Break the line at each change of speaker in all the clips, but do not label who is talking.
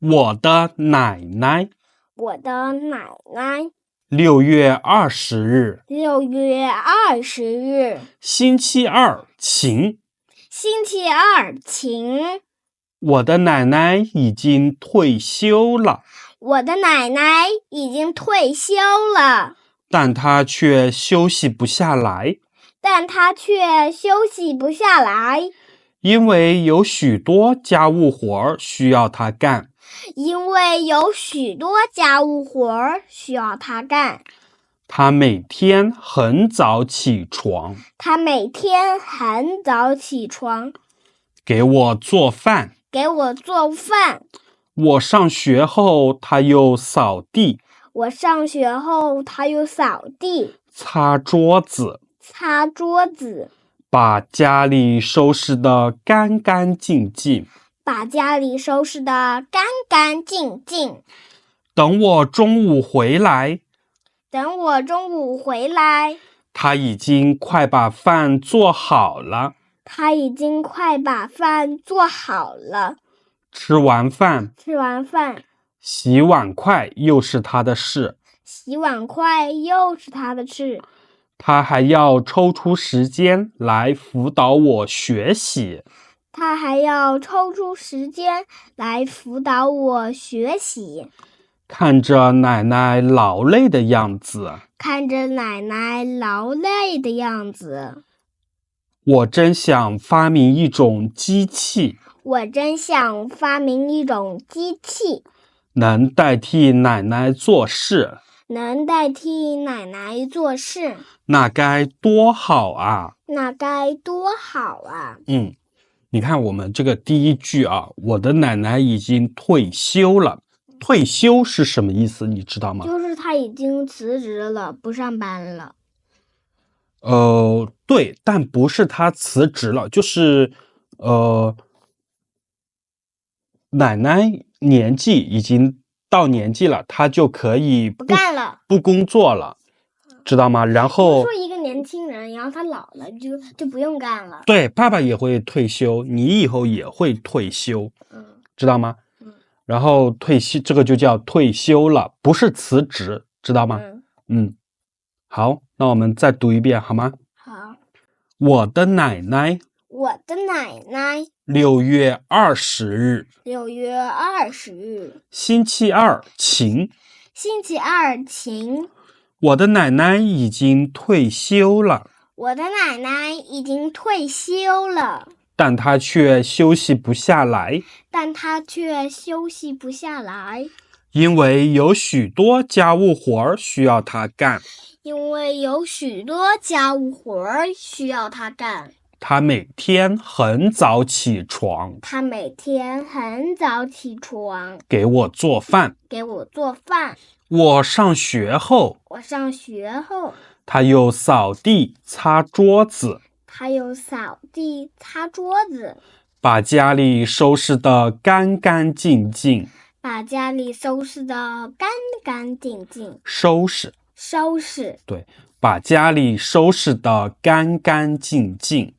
我的奶奶。
我的奶奶。
6月20日，
6月20日，
星期二，晴。
星期二，晴。
我的奶奶已经退休了，
我的奶奶已经退休了，
但她却休息不下来，因为有许多家务活需要她干。她每天很早起床，给我做饭。我上学后，她又扫地，擦桌子，把家里收拾得干干净净。等我中午回来，她已经快把饭做好了。吃完饭，洗碗筷又是她的事。她还要抽出时间来辅导我学习。看着奶奶劳累的样子，我真想发明一种机器，能代替奶奶做事，那该多好啊！你看我们这个第一句啊，我的奶奶已经退休了。退休是什么意思？你知道吗？
就是她已经辞职了，不上班了。
对，但不是她辞职了，就是奶奶年纪已经到年纪了，她就可以
不干了，
不工作了，知道吗？然后
说一个年轻人，然后他老了就不用干了。
对，爸爸也会退休，你以后也会退休，知道吗？然后退休，这个就叫退休了，不是辞职，知道吗？好，那我们再读一遍好吗？
好。
我的奶奶。 6月20日，星期二，晴。我的奶奶已经退休了，但她却休息不下来，因为有许多家务活需要她干。她每天很早起床，给我做饭。我上学后，她又扫地擦桌子，把家里收拾得干干净净。收拾，对，把家里收拾得干干净净。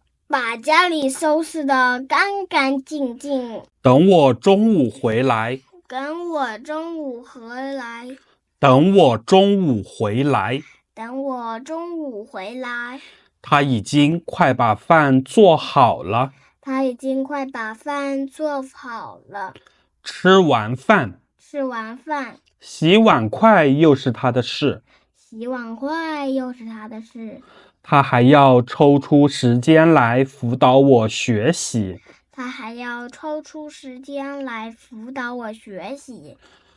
等我中午回来，她已经快把饭做好了。吃完饭，洗碗筷又是她的事。她还要抽出时间来辅导我学习。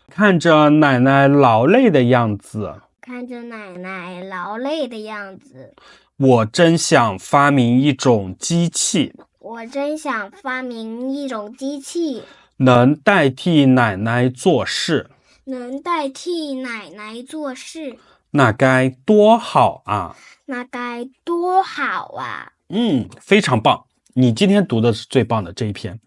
看着奶奶劳累的样子，我真想发明一种机器，能代替奶奶做事，那该多好啊！非常棒，你今天读的是最棒的这一篇。